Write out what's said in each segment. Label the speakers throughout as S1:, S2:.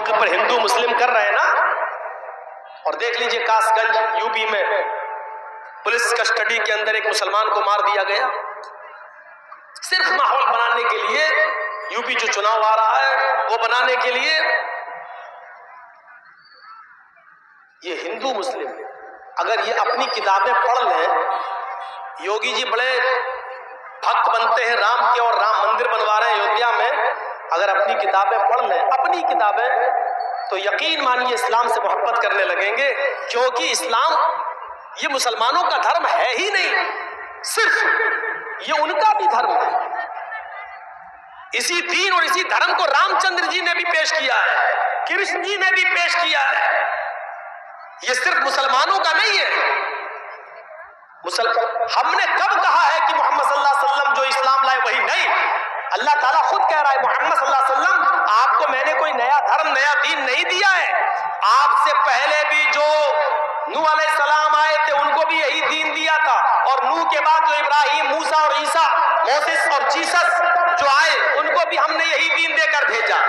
S1: मौके पर हिंदू मुस्लिम कर रहे हैं ना। और देख लीजिए कासगंज यूपी में पुलिस कस्टडी के अंदर एक मुसलमान को मार दिया गया, सिर्फ माहौल बनाने के लिए। यूपी जो चुनाव आ रहा है वो बनाने के लिए। ये हिंदू मुस्लिम अगर ये अपनी किताबें पढ़ लें, योगी जी बड़े भक्त बनते हैं राम के और राम मंदिर बनवा रहे हैं अयोध्या में, अगर अपनी किताबें पढ़ लें, अपनी किताबें, तो यकीन मानिए इस्लाम से मोहब्बत करने लगेंगे। क्योंकि इस्लाम ये मुसलमानों का धर्म है ही नहीं, सिर्फ ये उनका भी धर्म है। इसी दीन और इसी धर्म को रामचंद्र जी ने भी पेश किया है, कृष्ण जी ने भी पेश किया है। ये सिर्फ मुसलमानों का नहीं है। हमने कब कहा है कि मोहम्मद सल्लल्लाहु अलैहि वसल्लम जो इस्लाम लाए वही नहीं? अल्लाह ताला खुद कह रहा है मोहम्मद सल्लल्लाहु अलैहि वसल्लम आपको मैंने कोई नया धर्म नया दीन नहीं दिया है। आपसे पहले भी जो नूह अलैहिस्सलाम आए थे उनको भी यही दीन दिया था, और नूह के बाद जो इब्राहिम, मूसा और ईसा, मोसेस और जीसस जो आए उनको भी हमने यही दीन देकर भेजा।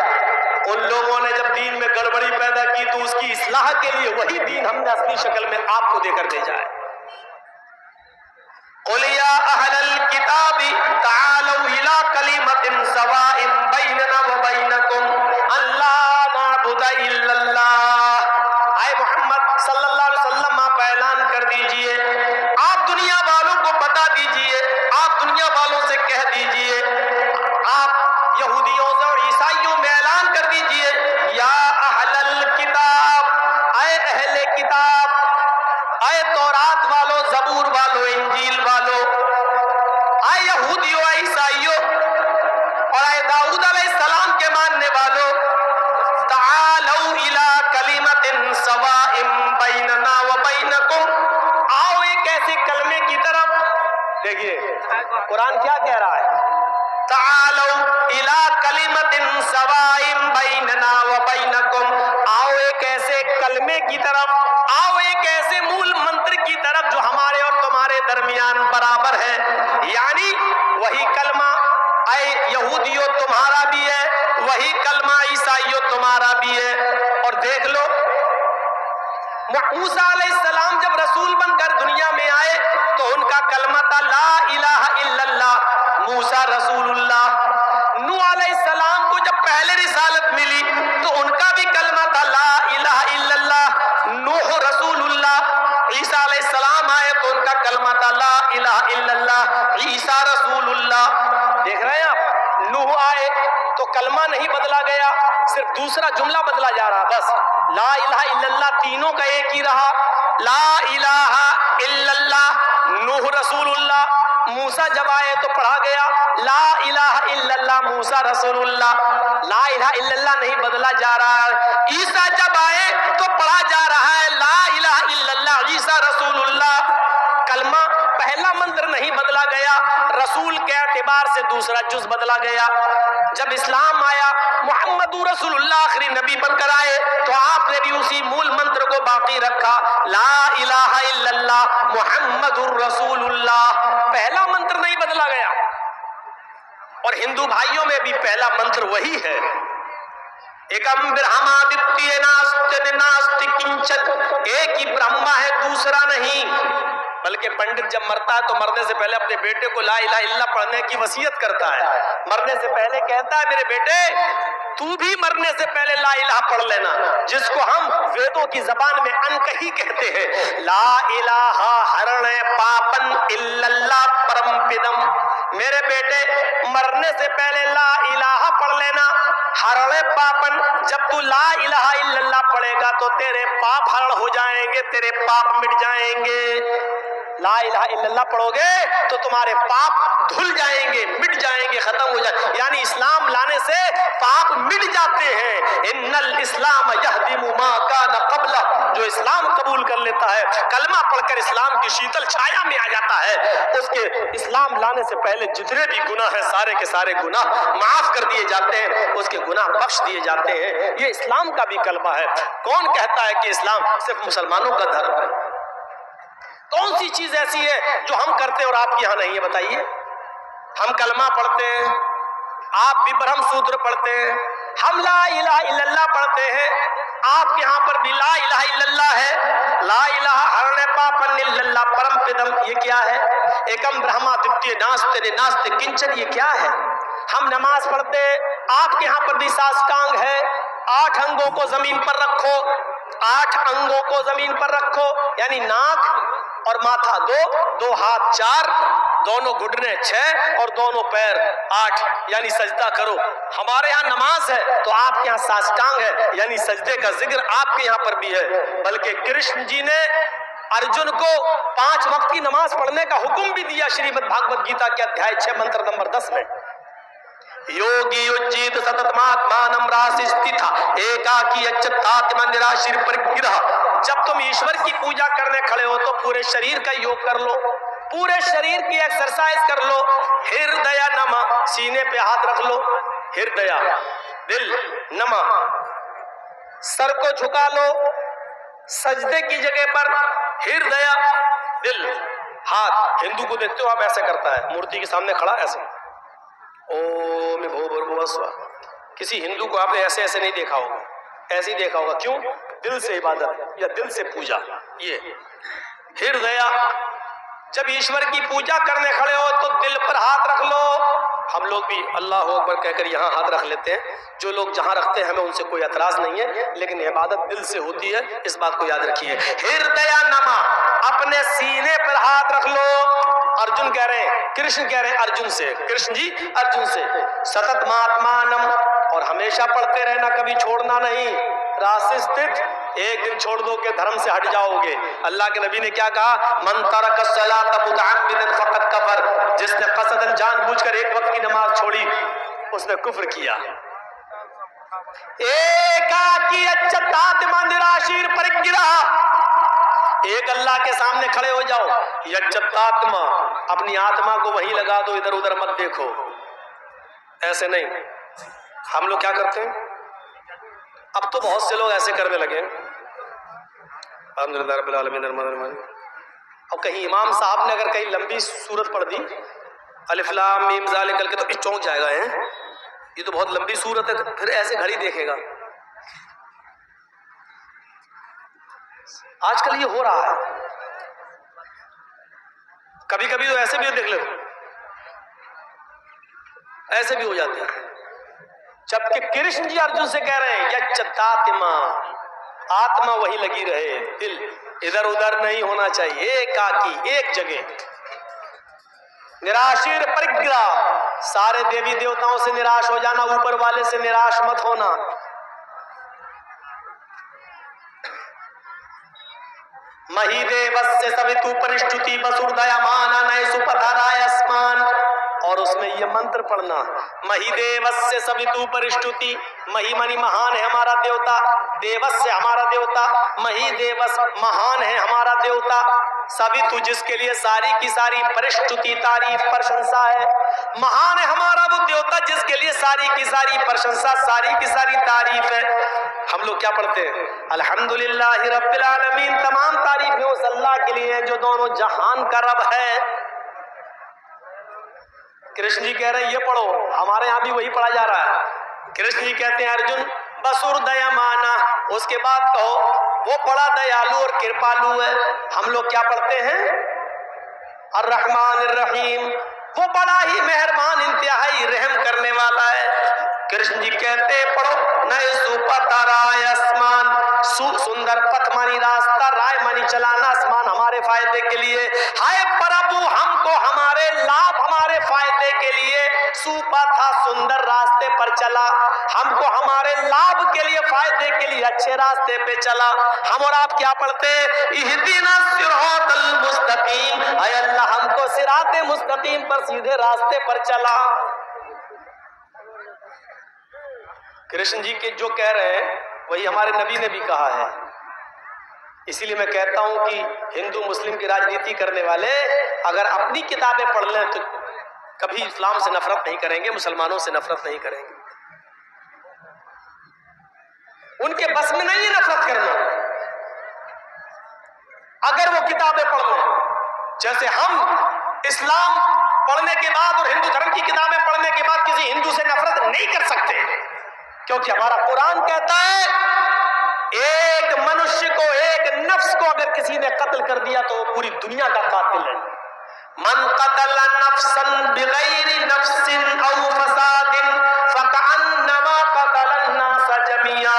S1: उन लोगों ने जब दीन में गड़बड़ी पैदा की तो उसकी इस्लाह के लिए वही दीन हमने असली शक्ल में आपको देकर भेजा है। कुल या अहलल किताबी तालू इला कलिमतिन सवाइन बैनना व बैनकुम अल्ला नअबुद इल्लल्लाह। आए मोहम्मद सल्लल्लाहु अलैहि वसल्लम आप ऐलान कर दीजिए, आप दुनिया वालों को बता दीजिए, आप दुनिया वालों से कह दीजिए, आप यहूदियों से और ईसाइयों में ऐलान कर दीजिए, या अहलल किताब, आए अहले किताब, आए तौरात वालों, जबूर वालों, इंजील वालों, आए यहूदियों, आए ईसाइयों और आए दाऊद अलैहिस्सलाम के मानने वालों, तालू इला कलिमतिन सवाइन बैनना व बैनकुम, आओ एक ऐसे कलमे की तरफ। देखिए कुरान क्या कह रहा है, तालू इला कलिमतिन सवाइन बैनना व बैनकुम, आओ एक ऐसे कलमे की तरफ, आओ एक ऐसे मूल मंत्र की तरफ जो हमारे और तुम्हारे दरमियान बराबर है। यानी वही कलमा आए यहूदियों तुम्हारा भी है, वही कलमा ईसाइयों तुम्हारा भी है। और देख लो मूसा अलैहिस्सलाम जब रसूल बनकर दुनिया में आए तो उनका कलमा था ला इलाहा इल्लल्लाह, मूसा रसूलुल्लाह। नूह अलैहिस्सलाम को जब पहले रिसालत मिली तो उनका भी कलमा था ला इलाहा इल्लल्लाह, नूह रसूलुल्लाह। ईसा अलैहिस्सलाम आए तो उनका कलमा था ला इलाहा इल्लल्लाह, ईसा रसूलुल्लाह। देख रहे हैं आप, नूह आए तो कलमा नहीं बदला गया, सिर्फ दूसरा जुमला बदला जा रहा, बस ला इलाहा इल्लल्लाह तीनों का एक ही रहा। ला इलाहा इल्लल्लाह नूह रसूलुल्लाह। मूसा जब आए तो पढ़ा गया ला इलाहा इल्लल्लाह मूसा रसूलुल्लाह, ला इलाहा इल्लल्लाह नहीं बदला जा रहा है। ईसा जब आए तो पढ़ा जा रहा है ला इलाहा इल्लल्लाह ईसा रसूलुल्लाह। कलमा पहला मंत्र नहीं बदला गया, रसूल के एतबार से दूसरा जुज बदला गया। जब इस्लाम आया, मुहम्मदुर रसूलुल्लाह आखिरी नबी बनकर आए तो आपने भी उसी मूल मंत्र को बाकी रखा, ला इलाहा इल्लल्लाह मुहम्मदुर रसूलुल्लाह। पहला मंत्र नहीं बदला गया। और हिंदू भाइयों में भी पहला मंत्र वही है, एकम ब्रह्मादित्य नास्ति नास्ति किंचन, एक ही ब्रह्मा है दूसरा नहीं। बल्कि पंडित जब मरता है तो मरने से पहले अपने बेटे को ला इलाहा इल्लल्लाह पढ़ने की वसीयत करता है। मरने से पहले कहता है मेरे बेटे तू भी मरने से पहले ला इलाहा पढ़ लेना, जिसको हम वेदों की जबान में अनकही कहते हैं। ला इलाहा हरणे पापन इल्लल्लाह परमपिदम। मेरे बेटे मरने से पहले ला इलाहा पढ़ लेना, हरणे पापन। जब तू ला इलाहा इल्लल्लाह पढ़ेगा तो तेरे पाप हरण हो जाएंगे, तेरे पाप मिट जाएंगे। ला इलाहा इल्लल्लाह पढ़ोगे तो तुम्हारे पाप धुल जाएंगे, मिट जाएंगे, खत्म हो जाएंगे। यानी इस्लाम लाने से पाप मिट जाते हैं। इन्नल इस्लाम यहदिमु मा कान क़ब्ला, जो इस्लाम कबूल कर लेता है, कलमा पढ़कर इस्लाम की शीतल छाया में आ जाता है, उसके इस्लाम लाने से पहले जितने भी गुनाह हैं सारे के सारे गुनाह माफ कर दिए जाते हैं, उसके गुनाह बख्श दिए जाते हैं। ये इस्लाम का भी कलमा है। कौन कहता है कि इस्लाम सिर्फ मुसलमानों का धर्म है? कौन सी चीज ऐसी है जो हम करते और आपके यहां नहीं है? बताइए। हम कलमा पढ़ते हैं, आप भी ब्रह्म सूत्र पढ़ते हैं, हम ला इलाहा इल्लल्लाह पढ़ते हैं, आपके यहाँ पर भी ला इलाहा इल्लल्लाह है। ला इलाहा हरणे पापन इल्लल्लाह परम पिदम, ये क्या है? एकम ब्रह्मा द्वितीय नास्ते नास्ते किंचन, ये क्या है? हम नमाज पढ़ते, आपके यहाँ पर भी साष्टांग है। 8 अंगों को जमीन पर रखो, 8 अंगों को जमीन पर रखो, यानी नाक और माथा 2, 2 हाथ 4, दोनों घुटने 6 और दोनों पैर 8, यानी सजदा करो। हमारे यहाँ नमाज है तो आपके यहाँ साष्टांग है, यानी सजदे का जिक्र आपके यहाँ पर भी है। बल्कि कृष्ण जी ने अर्जुन को 5 वक्त की नमाज पढ़ने का हुक्म भी दिया श्रीमद् भागवत गीता के अध्याय 6 मंत्र नंबर 10 में। योगी उज्जीत सततमात्मानं रासिस्थिता एकाकी अच्युतात्मा निराशीर परिग्रह। जब तुम ईश्वर की पूजा करने खड़े हो तो पूरे शरीर का योग कर लो, पूरे शरीर की एक्सरसाइज कर लो। हृदय नमा, सीने पे हाथ रख लो, हृदय दिल नमा, सर को झुका लो सजदे की जगह पर, हृदय दिल हाथ। हिंदू को देखते हो आप, ऐसे करता है मूर्ति के सामने खड़ा ऐसे, ओम भूर्भुवः स्वः। किसी हिंदू को आपने ऐसे ऐसे नहीं देखा होगा, ऐसे ही देखा होगा। क्यों? दिल से इबादत या दिल से पूजा। ये हृदय, जब ईश्वर की पूजा करने खड़े हो तो दिल पर हाथ रख लो। हम लोग भी अल्लाह अकबर कहकर यहाँ हाथ रख लेते हैं, जो लोग जहाँ रखते हैं हमें उनसे कोई एतराज नहीं है, लेकिन इबादत दिल से होती है, इस बात को याद रखिए। हृदय नमा, अपने सीने पर हाथ रख लो। अर्जुन कह रहे हैं, कृष्ण कह रहे हैं अर्जुन से, कृष्ण जी अर्जुन से, सतत महात्मानम, और हमेशा पढ़ते रहना, कभी छोड़ना नहीं। राशि स्थित, एक दिन छोड़ दो के धर्म से हट जाओगे। अल्लाह के नबी ने क्या कहा? मन तरक सलात मुतअम्मिदन फकत कफर, जिसने कसदन जानबूझकर एक वक्त की नमाज छोड़ी उसने कुफ्र किया। एकाकी अच्युतात्मा निराशीर परिग्रह, एक अल्लाह के सामने खड़े हो जाओ, यज्ञात्मा, अपनी आत्मा को वहीं लगा दो, इधर उधर मत देखो। ऐसे नहीं, हम लोग क्या करते हैं, अब तो बहुत से लोग ऐसे करने लगे। अल्हम्दुलिल्लाह रब्बिल आलमीन अर्रहमान अर्रहीम। अब कहीं इमाम साहब ने अगर कहीं लंबी सूरत पढ़ दी, अलिफ लाम मीम ज़ालिकल के, तो चौंक जाएगा है, ये तो बहुत लंबी सूरत है, फिर ऐसे घड़ी देखेगा। आजकल ये हो रहा है, कभी कभी तो ऐसे भी देख लो, ऐसे भी हो जाते हैं। जबकि कृष्ण जी अर्जुन से कह रहे हैं यच्चतात्मा, आत्मा वही लगी रहे, दिल इधर उधर नहीं होना चाहिए, एकाकी एक जगह। निराशीर परिग्रह, सारे देवी देवताओं से निराश हो जाना, ऊपर वाले से निराश मत होना। महीदेवस्य सवितु परिष्टुति वसुर्दयमान नय सुपथराय अस्मान, और उसमें ये मंत्र पढ़ना, महीदेवस्य सवितु परिष्टुति, मही मनी महान है हमारा देवता, देवस्य हमारा देवता, मही देवस महान है हमारा देवता, सवितु जिसके लिए सारी की सारी परिष्टुति तारीफ प्रशंसा है, महान है हमारा वो देवता जिसके लिए सारी की सारी प्रशंसा सारी की सारी तारीफ है। हम लोग क्या पढ़ते हैं? अल्हम्दुलिल्लाहि रब्बिल आलमीन, तमाम तारीफें उस अल्लाह के लिए हैं जो दोनों जहान का रब है। कृष्ण जी कह रहे हैं ये पढ़ो, हमारे यहाँ भी वही पढ़ा जा रहा है। कृष्ण जी कहते हैं अर्जुन बसुर दयामाना, उसके बाद कहो वो बड़ा दयालु और कृपालु है। हम लोग क्या पढ़ते हैं? अर्रहमान अर्रहीम, वो बड़ा ही मेहरबान इंतहाई रहम करने वाला है। कृष्ण जी कहते पढ़ो नए सुपथराय आसमान, सुंदर पथ मानी रास्ता, राय मानी चलाना, आसमान हमारे फायदे के लिए। हाय प्रभु, हमको हमारे लाभ हमारे फायदे के लिए सुपथा सुंदर रास्ते पर चला, हमको हमारे लाभ के लिए फायदे के लिए अच्छे रास्ते पे चला। हम और आप क्या पढ़ते हैं? इहदिना सिरातल मुस्तकीम, हाय अल्लाह हमको सिराते मुस्तकीम पर सीधे रास्ते पर चला। कृष्ण जी के जो कह रहे हैं वही हमारे नबी ने भी कहा है। इसीलिए मैं कहता हूं कि हिंदू मुस्लिम की राजनीति करने वाले अगर अपनी किताबें पढ़ लें तो कभी इस्लाम से नफरत नहीं करेंगे, मुसलमानों से नफरत नहीं करेंगे। उनके बस में नहीं है नफरत करना। अगर वो किताबें पढ़ लें, जैसे हम इस्लाम पढ़ने के बाद और हिंदू धर्म की किताबें पढ़ने के बाद किसी हिंदू से नफरत नहीं कर सकते, क्योंकि हमारा कुरान कहता है एक मनुष्य को, एक नफ्स को अगर किसी ने कत्ल कर दिया तो वो पूरी दुनिया का कातिल है। मन कतल नफ्सन बिगैरि नफ्सिन औ फसादिन फकअन्नमा कतल अन्नास जमिया।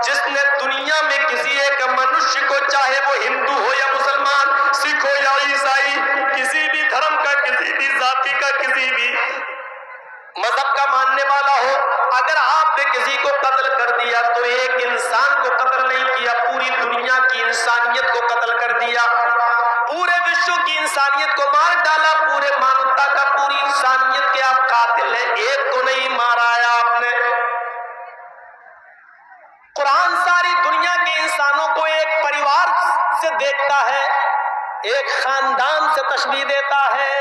S1: जिसने दुनिया में किसी एक मनुष्य को, चाहे वो हिंदू हो या मुसलमान, सिख हो या ईसाई, किसी भी धर्म का, किसी भी जाति का, किसी भी मजहब का मानने वाला हो, अगर आपने किसी को कत्ल कर दिया तो एक इंसान को कत्ल नहीं किया, पूरी दुनिया की इंसानियत को कत्ल कर दिया, पूरे विश्व की इंसानियत को मार डाला, पूरे मानवता का, पूरी इंसानियत के आप कातिल हैं, एक को नहीं मारा है आपने। कुरान सारी दुनिया के इंसानों को एक परिवार से देखता है, एक खानदान से तशबीह देता है।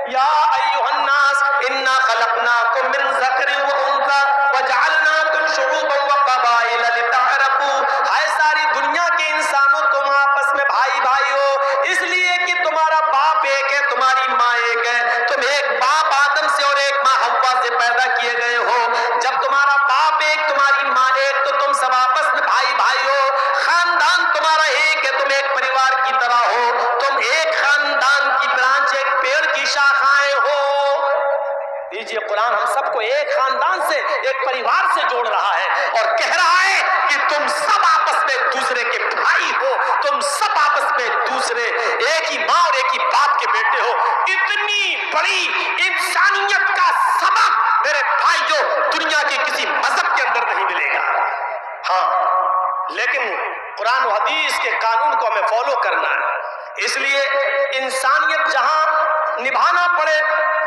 S1: या अय्युहन्नास इन्ना खलकनाकुम मिन ज़करिन व उन्सा वजअलनाकुम शुऊबन व क़बाइल लितअरफू। हाय सारी दुनिया के इंसानों, तुम आपस में भाई भाई हो इसलिए कि तुम्हारा बाप एक है, तुम्हारी माँ एक है, तुम एक बाप आदम से और एक माँ हव्वा से पैदा किए गए हो। जब तुम्हारा बाप एक, तुम्हारी माँ एक, तो तुम सब आपस में भाई भाई हो, खानदान तुम्हारा एक है, तुम एक परिवार की तरह हो, तुम एक खानदान की ब्रांच, एक पेड़ की शाखाएं हो। दीजिए, कुरान हम सबको एक खानदान से, एक परिवार से जोड़ रहा है और कह रहा है कि तुम सब आपस में दूसरे के भाई हो, तुम सब आपस में दूसरे, एक ही माँ और एक ही बाप के बेटे हो। इतनी बड़ी इंसानियत का सबक मेरे भाइयों दुनिया के किसी मजहब के अंदर नहीं मिलेगा। हाँ, लेकिन कुरान और हदीस के कानून को हमें फॉलो करना है, इसलिए इंसानियत जहां निभाना पड़े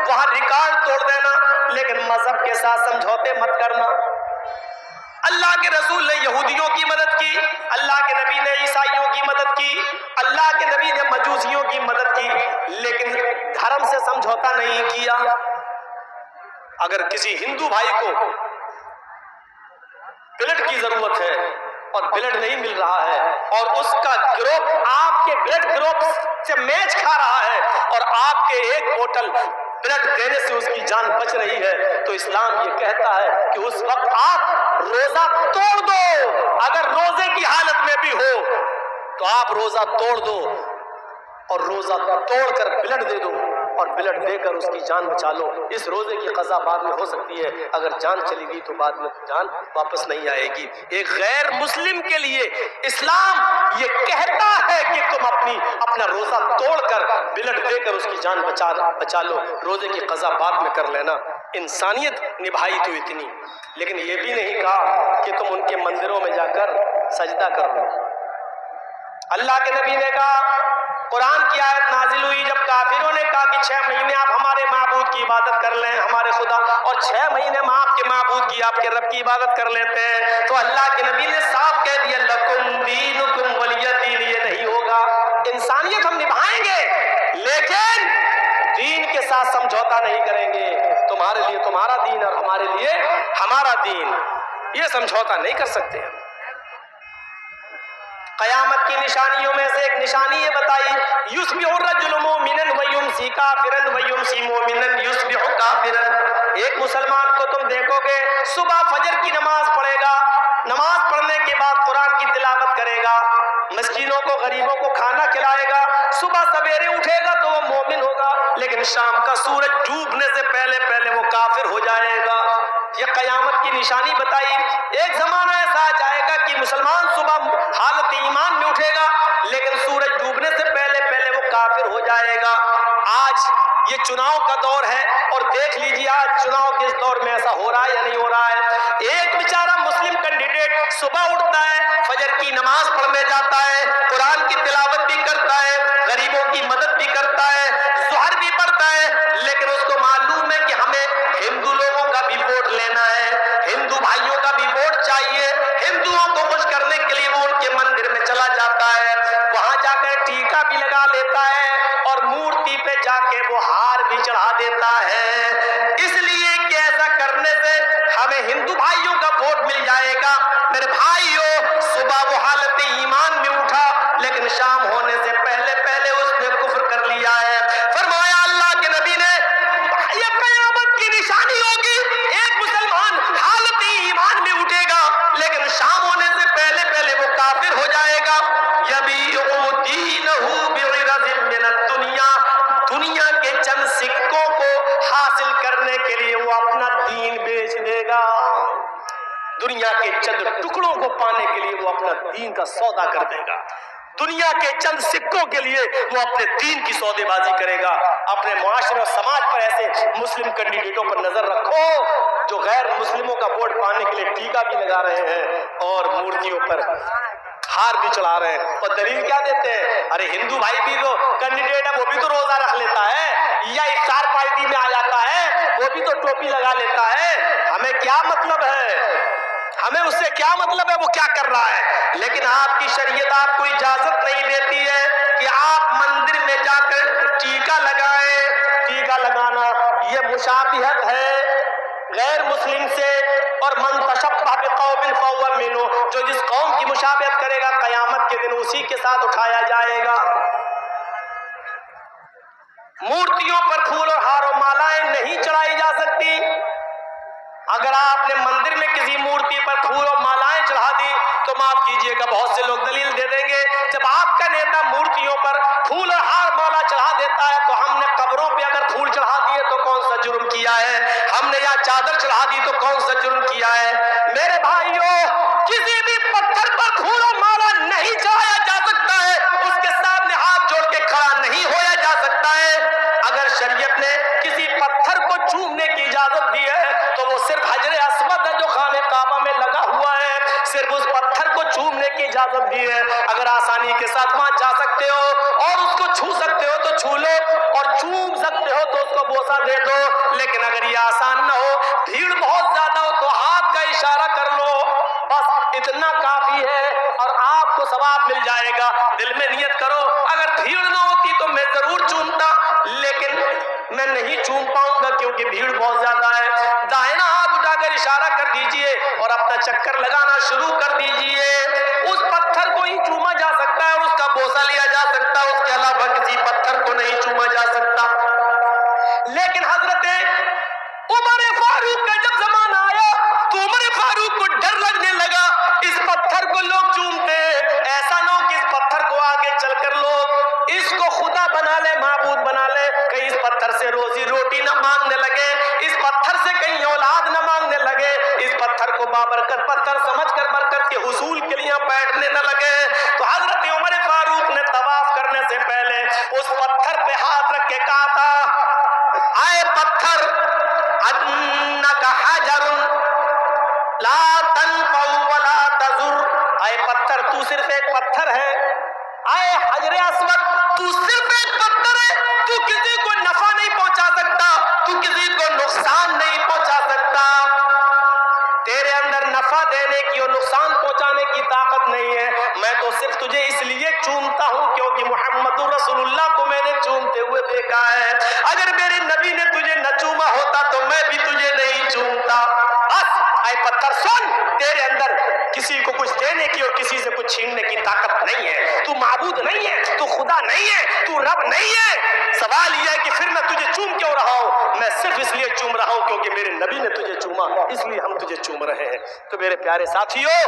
S1: वहां रिकॉर्ड तोड़ देना, लेकिन मजहब के साथ समझौते मत करना। अल्लाह के रसूल ने यहूदियों की मदद की, अल्लाह के नबी ने ईसाइयों की मदद की, अल्लाह के नबी ने मजूसियों की मदद की, लेकिन धर्म से समझौता नहीं किया। अगर किसी हिंदू भाई को ब्लड की जरूरत है और ब्लड नहीं मिल रहा है और उसका ग्रुप आपके ब्लड ग्रुप से मैच खा रहा है और आपके एक बोतल ब्लड देने से उसकी जान बच रही है, तो इस्लाम ये कहता है कि उस वक्त आप रोजा तोड़ दो। अगर रोजे की हालत में भी हो तो आप रोजा तोड़ दो और रोजा तोड़कर ब्लड दे दो और ब्लड देकर उसकी जान बचा लो। इस रोजे की कज़ा बाद में हो सकती है, अगर जान चली गई तो बाद में जान वापस नहीं आएगी। एक गैर मुस्लिम के लिए इस्लाम ये कहता है कि तुम अपना रोजा तोड़कर ब्लड देकर उसकी जान बचा लो, रोजे की कज़ा बाद में कर लेना। इंसानियत निभाई तो इतनी, लेकिन ये भी नहीं कहा कि तुम उनके मंदिरों में जाकर सजदा कर लो। अल्लाह के नबी ने कहा, कुरान की आयत नाजिल हुई जब काफिरों ने कहा कि 6 महीने आप हमारे माबूद की इबादत कर लें, हमारे खुदा, और 6 महीने में आपके माबूद की, आपके रब की इबादत कर लेते हैं, तो अल्लाह के नबी ने साफ कह दिया, लकुम दीनुकुम वलिय दीन। ये नहीं होगा। इंसानियत हम निभाएंगे लेकिन दीन के साथ समझौता नहीं करेंगे। तुम्हारे लिए तुम्हारा दीन और हमारे लिए हमारा दीन, ये समझौता नहीं कर सकते हैं। कयामत की निशानियों में से एक निशानी ये बताई, युस्बिहु रजुलु मुमिनन व युमसी काफिरन व युमसी मुमिनन युस्बिहु काफिरन। एक मुसलमान को तुम देखोगे सुबह फजर की नमाज पढ़ेगा, नमाज पढ़ने के बाद कुरान की तिलावत करेगा, मिस्कीनों को, गरीबों को खाना खिलाएगा, सुबह सवेरे उठेगा तो वो मोमिन होगा, लेकिन शाम का सूरज डूबने से पहले पहले वो काफिर हो जाएगा। ये कयामत की निशानी बताई। एक जमाना ऐसा आ जाएगा कि मुसलमान सुबह हालत ईमान में उठेगा लेकिन सूरज डूबने से पहले पहले वो काफिर हो जाएगा। आज ये चुनाव का दौर है और देख लीजिए आज चुनाव के इस दौर में ऐसा हो रहा है या नहीं हो रहा है। एक बेचारा मुस्लिम कैंडिडेट सुबह उठता है, फजर की नमाज पढ़ने जाता है, कुरान की तिलावत भी करता है, गरीबों की मदद भी करता है, ज़ुहर भी पढ़ता है, लेकिन उसको मालूम है कि हमें हिंदू लोगों का भी वोट लेना है, हिंदू भाइयों का भी वोट चाहिए। हिंदुओं को खुश करने के लिए वो उनके मंदिर में चला जाता है, वहां जाकर टीका भी लगा लेता है और मूर्ति पे जाके वो हार भी चढ़ा देता है, इसलिए कि ऐसा करने से हमें हिंदू भाइयों का वोट मिल जाएगा। मेरे भाइयों, सुबह वो हालत ईमान में उठा लेकिन दुनिया के चंद टुकड़ों को पाने के लिए वो अपना दीन का सौदा कर देगा। दुनिया के चंद सिक्कों के लिए वो अपने दीन की सौदेबाजी करेगा। अपने मुआशरे और समाज पर ऐसे मुस्लिम कैंडिडेटों पर नजर रखो जो गैर मुस्लिमों का वोट पाने के लिए टीका भी लगा रहे हैं और मूर्तियों पर हार भी चढ़ा रहे हैं। और दलील क्या देते हैं? अरे हिंदू भाई भी तो कैंडिडेट है, वो भी तो रोजा रख लेता है या इफ्तार पार्टी में आ जाता है, वो भी तो टोपी लगा लेता है। हमें क्या मतलब है? हमें उससे क्या मतलब है वो क्या कर रहा है? लेकिन आपकी शरीयत आपको इजाजत नहीं देती है कि आप मंदिर में जाकर टीका लगाएं। टीका लगाना ये मुशाबिहत है गैर मुस्लिम से। और मन तशब्बह बिक़ौमिन फहुव मिन्हुम, जो जिस कौम की मुशाबिहत करेगा कयामत के दिन उसी के साथ उठाया जाएगा। मूर्तियों पर फूल और हार और मालाएं नहीं चढ़ाई जा सकती। अगर आपने मंदिर में किसी मूर्ति पर फूल और मालाएं चढ़ा दी तो माफ कीजिएगा बहुत से लोग दलील दे देंगे, जब आपका नेता मूर्तियों पर फूल और हार माला चढ़ा देता है तो हमने कब्रों पे अगर फूल चढ़ा दिए तो कौन सा जुर्म किया है? हमने या चादर चढ़ा दी तो कौन सा जुर्म किया है? मेरे भाइयों, किसी भी पत्थर पर फूल और माला नहीं चढ़ाया जा सकता है, उसके सामने हाथ जोड़ के खड़ा नहीं होया जा सकता है। अगर शरीयत ने किसी पत्थर को चूमने की इजाजत दी है तो वो सिर्फ हजरे अस्वद है जो खाने काबा में लगा हुआ है, सिर्फ उस पत्थर को चूमने की इजाजत दी है। अगर आसानी के साथ वहां जा सकते हो और उसको छू सकते हो तो छू लो, और चूम सकते हो तो उसको बोसा दे दो। लेकिन अगर ये आसान ना हो, भीड़ बहुत ज्यादा हो तो हाथ का इशारा कर लो, बस इतना काफी है और आपको सवाब मिल जाएगा। दिल में नियत करो, अगर भीड़ ना होती तो मैं जरूर चूमता, लेकिन मैं नहीं चूम पाऊंगा क्योंकि भीड़ बहुत ज्यादा है। दाहिना हाथ उठाकर इशारा कर दीजिए और अपना चक्कर लगाना शुरू कर दीजिए। उस पत्थर को ही चूमा जा सकता है और उसका बोसा लिया जा सकता है, उसके अलावा किसी पत्थर को नहीं चूमा जा सकता। लेकिन हजरत उमर फारूक का जब जमाना आया तो उमर फारूक को डर लगने लगा, इस पत्थर को लोग चूमते हैं, ऐसा ना हो कि इस पत्थर को आगे चलकर लोग इसको खुदा बना ले, माबूद बना ले, कहीं इस पत्थर से रोजी रोटी ना मांगने लगे, इस पत्थर से कहीं औलाद ना मांगने लगे, इस पत्थर को बाबरकत पत्थर समझकर बरकत के हुसूल के लिए बैठने न लगे। तो हजरत उमर फारूक ने तवाफ करने से पहले उस पत्थर पे हाथ रख के कहा था, आए पत्थर, अन्नका हजरुन ला तनफउ वला तजुर, आए पत्थर तू सिर्फ एक पत्थर है, आए हजरे अस्वद तू सिर्फ एक पत्थर है, तू किसी को नफा नहीं पहुंचा सकता, तू किसी को नुकसान नहीं पहुंचा सकता, तेरे अंदर नफा देने की और नुकसान पहुंचाने की ताकत नहीं है। मैं तो सिर्फ तुझे इसलिए चूमता हूं क्योंकि मुहम्मदुर रसूलुल्लाह को मैंने चूमते हुए देखा है। अगर मेरे नबी ने तुझे न चूमा होता तो मैं भी तुझे नहीं चूमता। बस ऐ पत्थर सुन, तेरे अंदर किसी को कुछ देने की और किसी से कुछ छीनने की ताकत नहीं है, तू माबूद नहीं है, तू खुदा नहीं है, तू रब नहीं है। सवाल यह है कि फिर मैं तुझे चूम क्यों रहा हूं? मैं सिर्फ इसलिए चूम रहा हूं क्योंकि मेरे नबी ने तुझे चूमा, इसलिए हम तुझे चूम रहे हैं। तो मेरे प्यारे साथियों,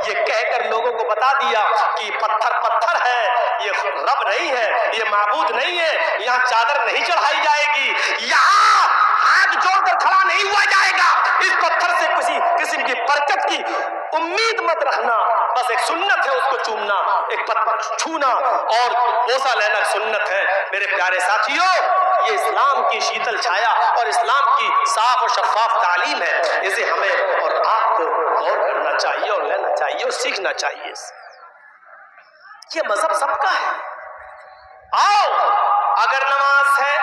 S1: ये कहकर लोगों को बता दिया कि पत्थर पत्थर है, ये रब नहीं है, ये माबूद नहीं है, यहाँ चादर नहीं चढ़ाई जाएगी, यहाँ हाथ जोड़कर खड़ा नहीं हुआ जाएगा, इस पत्थर से किसी किस्म की बरकत की उम्मीद मत रखना। बस एक सुन्नत है उसको चूमना, एक पत्थर छूना और बोसा लेना सुन्नत है। मेरे प्यारे साथियों, ये इस्लाम की शीतल छाया और इस्लाम की साफ और शफाफ तालीम है, इसे हमें और आपको गौर करना चाहिए और लेना चाहिए और सीखना चाहिए। ये मजहब सबका है। आओ, अगर नमाज है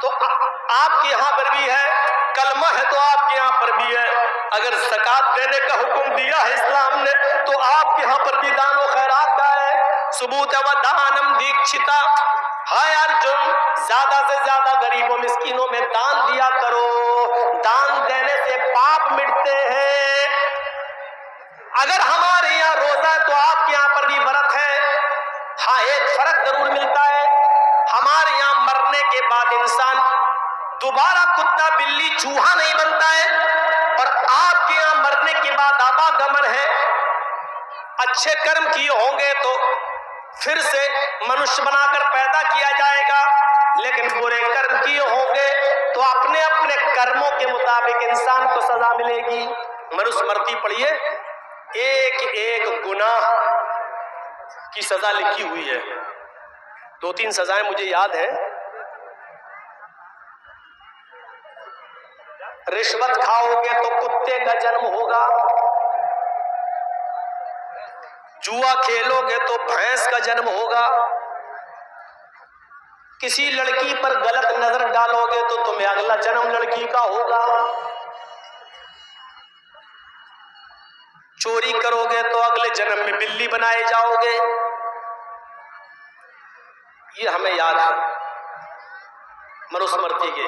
S1: तो आपके यहाँ पर भी है, कलमा है तो आपके यहाँ पर भी है, अगर ज़कात देने का हुक्म दिया है इस्लाम ने तो आपके यहाँ पर भी दान और खैरात का है। सुबूत व दानम दीक्षिता, हाय अर्जुन, ज्यादा से ज्यादा गरीबों मिस्कीनों में दान दिया करो, दान देने से पाप मिटते हैं। अगर हमारे यहाँ रोजा है तो आपके यहाँ पर भी व्रत है। हाँ, एक फर्क जरूर मिलता है, हमारे यहाँ मरने के बाद इंसान दोबारा कुत्ता बिल्ली चूहा नहीं बनता है और आपके यहाँ मरने के बाद आवागमन है। अच्छे कर्म किए होंगे तो फिर से मनुष्य बनाकर पैदा किया जाएगा, लेकिन बुरे कर्म किए होंगे तो अपने अपने कर्मों के मुताबिक इंसान को सजा मिलेगी। मनुस्मृति पढ़िए, एक एक गुनाह की सजा लिखी हुई है। 2-3 सजाएं मुझे याद है। रिश्वत खाओगे तो कुत्ते का जन्म होगा, जुआ खेलोगे तो भैंस का जन्म होगा, किसी लड़की पर गलत नजर डालोगे तो तुम्हें अगला जन्म लड़की का होगा, चोरी करोगे तो अगले जन्म में बिल्ली बनाए जाओगे। ये हमें याद है मनुस्मृति के,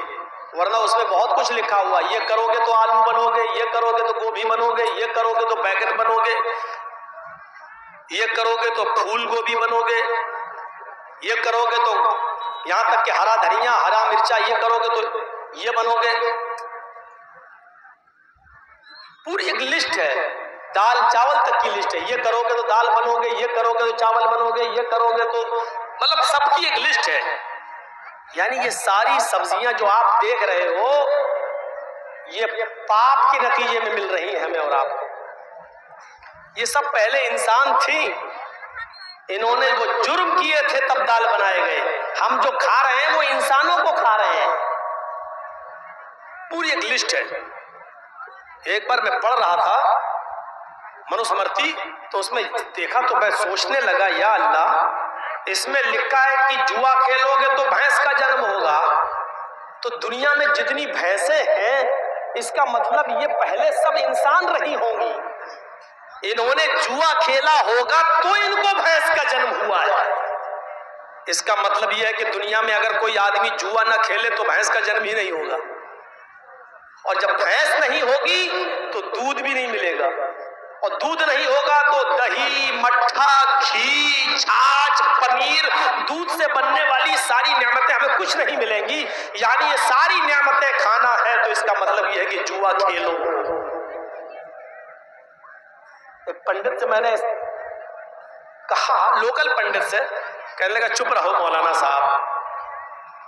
S1: वरना उसमें बहुत कुछ लिखा हुआ। ये करोगे तो आलू बनोगे, ये करोगे तो गोभी बनोगे, ये करोगे तो बैगन बनोगे, ये करोगे तो फूल गोभी बनोगे, ये करोगे तो यहां तक कि हरा धनिया, हरा मिर्चा, ये करोगे तो ये बनोगे। पूरी एक लिस्ट है, दाल चावल तक की लिस्ट है। ये करोगे तो दाल बनोगे, ये करोगे तो चावल बनोगे, ये करोगे तो, मतलब सबकी एक लिस्ट है। यानी ये सारी सब्जियां जो आप देख रहे हो, ये पाप के नतीजे में मिल रही है हमें और आपको। ये सब पहले इंसान थी, इन्होंने वो जुर्म किए थे तब दाल बनाए गए। हम जो खा रहे हैं वो इंसानों को खा रहे हैं। पूरी एक लिस्ट है। एक बार मैं पढ़ रहा था मनुस्मृति, तो उसमें देखा तो मैं सोचने लगा, या अल्लाह, इसमें लिखा है कि जुआ खेलोगे तो भैंस का जन्म होगा। तो दुनिया में जितनी भैंसें हैं, इसका मतलब ये पहले सब इंसान रही होंगी। इन्होंने जुआ खेला होगा तो इनको भैंस का जन्म हुआ है। इसका मतलब यह है कि दुनिया में अगर कोई आदमी जुआ ना खेले तो भैंस का जन्म ही नहीं होगा, और जब भैंस नहीं होगी तो दूध भी नहीं मिलेगा, और दूध नहीं होगा तो दही, मट्ठा, घी, छाछ, पनीर, दूध से बनने वाली सारी नेमतें हमें कुछ नहीं मिलेंगी। यानी ये सारी नेमतें खाना है, तो इसका मतलब यह है कि जुआ खेलो। एक पंडित से मैंने कहा, लोकल पंडित से, कहने लगा चुप रहो मौलाना साहब,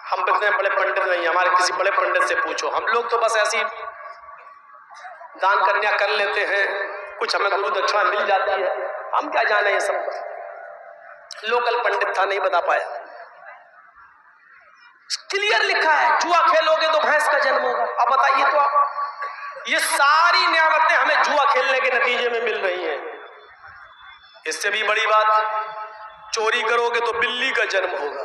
S1: हम इतने बड़े पंडित नहीं, हमारे किसी बड़े पंडित से पूछो। हम लोग तो बस ऐसी दान कन्या कर लेते हैं, कुछ हमें गुरु दक्षिणा मिल जाती है, हम क्या जाने ये सब। लोकल पंडित था, नहीं बता पाया। क्लियर लिखा है, जुआ खेलोगे तो भैंस का जन्म होगा। अब बताइए तो आप, ये सारी नियामतें हमें जुआ खेलने के नतीजे में मिल रही हैं। इससे भी बड़ी बात, चोरी करोगे तो बिल्ली का जन्म होगा।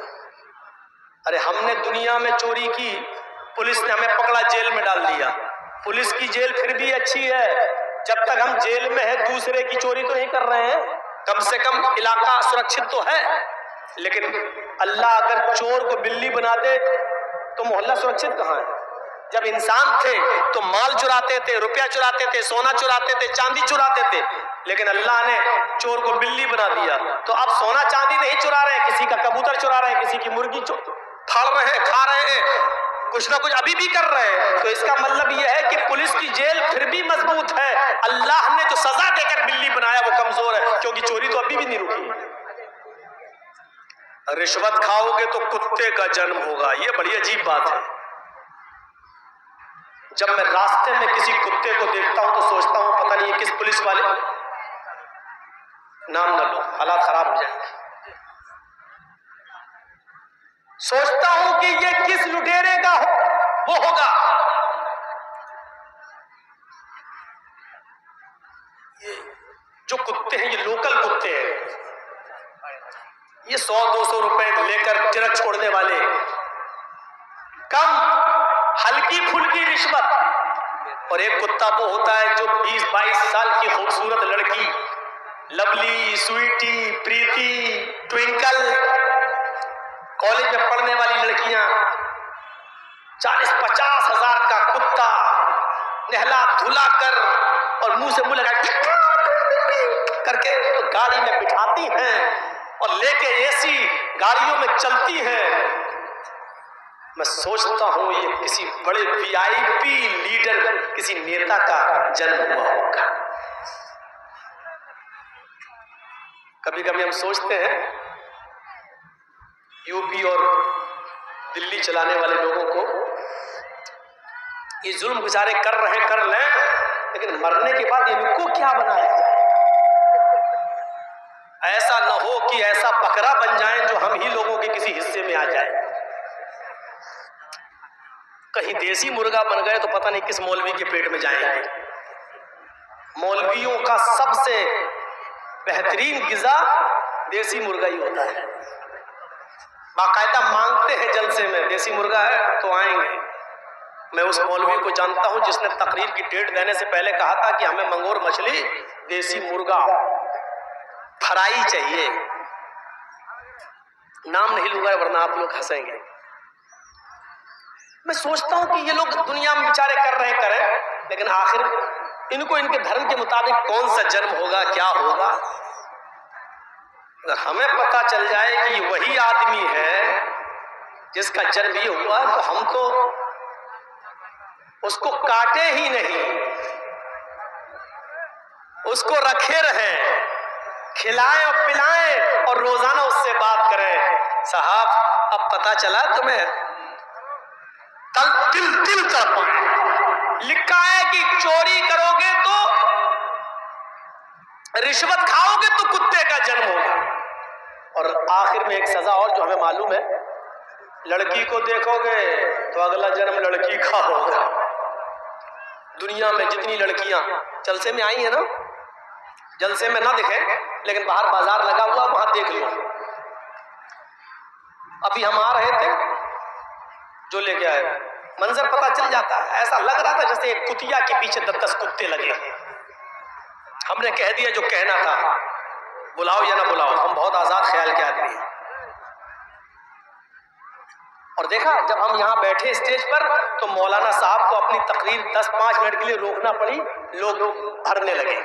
S1: अरे हमने दुनिया में चोरी की, पुलिस ने हमें पकड़ा, जेल में डाल दिया। पुलिस की जेल फिर भी अच्छी है, जब तक हम जेल में है दूसरे की चोरी तो नहीं कर रहे हैं, कम से कम इलाका सुरक्षित तो है। लेकिन अल्लाह अगर चोर को बिल्ली बना दे तो मोहल्ला सुरक्षित कहाँ है? जब इंसान थे तो माल चुराते थे, रुपया चुराते थे, सोना चुराते थे, चांदी चुराते थे, लेकिन अल्लाह ने चोर को बिल्ली बना दिया। तो अब सोना चांदी नहीं चुरा रहे, किसी का कबूतर चुरा रहे हैं, किसी की मुर्गी फाड़ रहे हैं, खा रहे हैं, कुछ ना कुछ अभी भी कर रहे हैं। तो इसका मतलब यह है कि पुलिस की जेल फिर भी मजबूत है। अल्लाह ने जो सजा देकर बिल्ली बनाया वो कमजोर है, क्योंकि चोरी तो अभी भी नहीं रुकी। रिश्वत खाओगे तो कुत्ते का जन्म होगा, ये बड़ी अजीब बात है। जब मैं रास्ते में किसी कुत्ते को देखता हूं तो सोचता हूं पता नहीं ये किस पुलिस वाले, नाम न लो, हालात खराब हो जाएंगे। सोचता हूं कि ये किस लुटेरे का वो होगा। ये जो कुत्ते हैं, ये लोकल कुत्ते हैं, ये 100-200 रुपए लेकर ट्रक छोड़ने वाले, कम हल्की फुल्की रिश्वत। और एक कुत्ता वो होता है जो 20-22 साल की खूबसूरत लड़की, लवली, स्वीटी, प्रीति, ट्विंकल, कॉलेज में पढ़ने वाली लड़कियां, 40-50 हजार का कुत्ता नहला धुला कर और मुंह से मुंह लगा करके गाड़ी में बिठाती हैं और लेके एसी गाड़ियों में चलती हैं। मैं सोचता हूं ये किसी बड़े वीआईपी लीडर, किसी नेता का जन्म हुआ होगा। कभी कभी हम सोचते हैं यूपी और दिल्ली चलाने वाले लोगों को, ये जुल्म गुजारे कर रहे, कर लें, लेकिन मरने के बाद इनको क्या बनाया जाए? ऐसा न हो कि ऐसा बकरा बन जाए जो हम ही लोगों के किसी हिस्से में आ जाए। कहीं देसी मुर्गा बन गए तो पता नहीं किस मौलवी के पेट में जाएंगे। मौलवियों का सबसे बेहतरीन गिजा देसी मुर्गा ही होता है। बाकायदा मांगते हैं जलसे में, देसी मुर्गा है तो आएंगे। मैं उस मौलवी को जानता हूं जिसने तकरीर की डेट देने से पहले कहा था कि हमें मंगोर मछली, देसी मुर्गा, फ्राई चाहिए। नाम नहीं लूंगा वरना आप लोग हंसेंगे। मैं सोचता हूं कि ये लोग दुनिया में बेचारे कर रहे करें, लेकिन आखिर इनको इनके धर्म के मुताबिक कौन सा जन्म होगा, क्या होगा? अगर हमें पता चल जाए कि वही आदमी है जिसका जन्म ये हुआ तो हम तो उसको काटे ही नहीं, उसको रखे रहें, खिलाएं और पिलाएं और रोजाना उससे बात करें। साहब अब पता चला तुम्हें, दिल तड़पाए। लिखा है कि चोरी करोगे तो, रिश्वत खाओगे तो कुत्ते का जन्म होगा। और आखिर में एक सजा और जो हमें मालूम है, लड़की को देखोगे तो अगला जन्म लड़की का होगा। दुनिया में जितनी लड़कियां जलसे में आई है ना, जलसे में ना दिखे लेकिन बाहर बाजार लगा हुआ वहां देख लो। अभी हम आ रहे थे, जो लेके आए मंजर पता चल जाता है। ऐसा लग रहा था जैसे एक कुतिया के पीछे 10 कुत्ते लगे। हमने कह दिया जो कहना था, बुलाओ या ना बुलाओ, हम बहुत आजाद ख्याल के आदमी हैं। और देखा जब हम यहाँ बैठे स्टेज पर तो मौलाना साहब को अपनी तकरीर 10-5 मिनट के लिए रोकना पड़ी, लोग भरने लगे।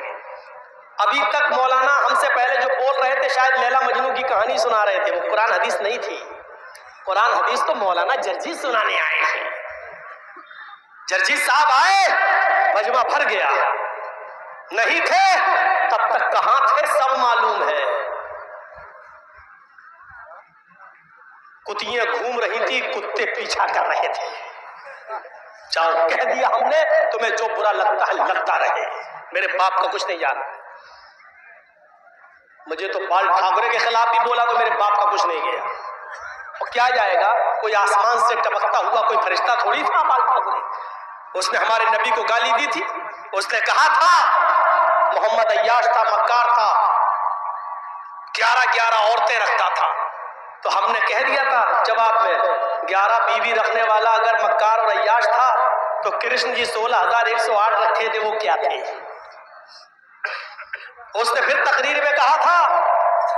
S1: अभी तक मौलाना हमसे पहले जो बोल रहे थे शायद लैला मजनू की कहानी सुना रहे थे, वो कुरान हदीस नहीं थी। कुरान हदीस तो मौलाना जर्जी सुनाने आए थे। जर्जी साहब आए, मजमा भर गया। नहीं थे तब तक कहां थे सब मालूम है। कुतियां घूम रही थी, कुत्ते पीछा कर रहे थे। जाओ कह दिया हमने, तुम्हें जो बुरा लगता है लगता रहे, मेरे बाप का कुछ नहीं जाना। मुझे तो बाल ठाकरे के खिलाफ भी बोला तो मेरे बाप का कुछ नहीं गया। और क्या जाएगा, कोई आसमान से टपकता हुआ कोई फरिश्ता थोड़ी था बाल ठाकरे। उसने हमारे नबी को गाली दी थी। उसने कहा था मोहम्मद अय्याश था, मक्कार था, 11 औरतें रखता था। तो हमने कह दिया था जवाब में, 11 बीवी रखने वाला अगर मक्कार और अय्याश था तो कृष्ण जी 16,108 रखे थे, वो क्या थे? उसने फिर तकरीर में कहा था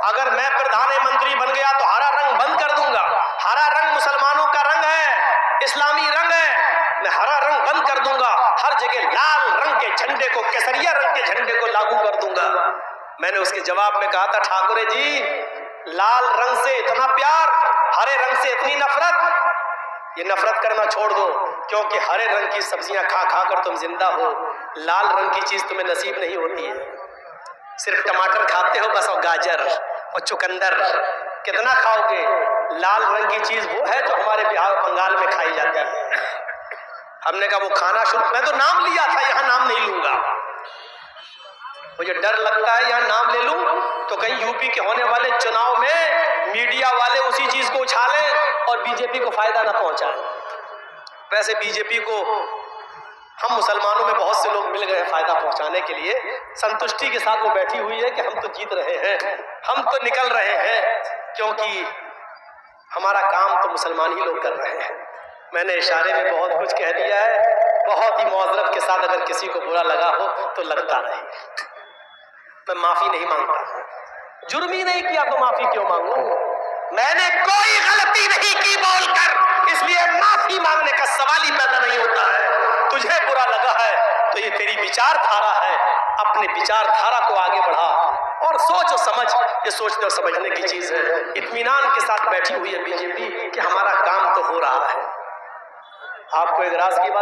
S1: अगर मैं प्रधानमंत्री बन गया तो हरा रंग बंद कर दूंगा। हरा रंग मुसलमानों का रंग है, इस्लामी रंग है, मैं हरा रंग बंद कर दूंगा। हर जगह लाल रंग के झंडे को, केसरिया रंग के झंडे को लागू कर दूंगा। मैंने उसके जवाब में कहा था ठाकुरे जी, लाल रंग से इतना प्यार, हरे रंग से इतनी नफरत, ये नफरत करना छोड़ दो, क्योंकि हरे रंग की सब्जियां खा खा कर तुम जिंदा हो, लाल रंग की चीज तुम्हें नसीब नहीं होती है। सिर्फ टमाटर खाते हो बस, और गाजर और चुकंदर, कितना खाओगे? लाल रंग की चीज वो है जो हमारे बिहार बंगाल में खाई जाती है। हमने कहा वो खाना शुरू, मैं तो नाम लिया था, यहाँ नाम नहीं लूंगा, मुझे डर लगता है यहाँ नाम ले लूं तो कहीं यूपी के होने वाले चुनाव में मीडिया वाले उसी चीज को उछालें और बीजेपी को फायदा ना पहुंचाएं। वैसे बीजेपी को हम मुसलमानों में बहुत से लोग मिल गए फायदा पहुंचाने के लिए, संतुष्टि के साथ वो बैठी हुई है कि हम तो जीत रहे हैं, हम तो निकल रहे हैं, क्योंकि हमारा काम तो मुसलमान ही लोग कर रहे हैं। मैंने इशारे में बहुत कुछ कह दिया है, बहुत ही मुआज़रत के साथ अगर किसी को बुरा लगा हो तो लगता रहे। मैं माफी नहीं मांगता, जुर्म ही नहीं किया तो माफी क्यों मांगू? मैंने कोई गलती नहीं की बोलकर, इसलिए माफी मांगने का सवाल ही पैदा नहीं होता है। तुझे बुरा लगा है तो ये तेरी विचारधारा है, अपने विचारधारा को आगे बढ़ा और सोच और समझ, ये सोचने और समझने की चीज है। इत्मीनान के साथ बैठी हुई है बीजेपी कि हमारा काम तो हो रहा है। आपको एतराज की बात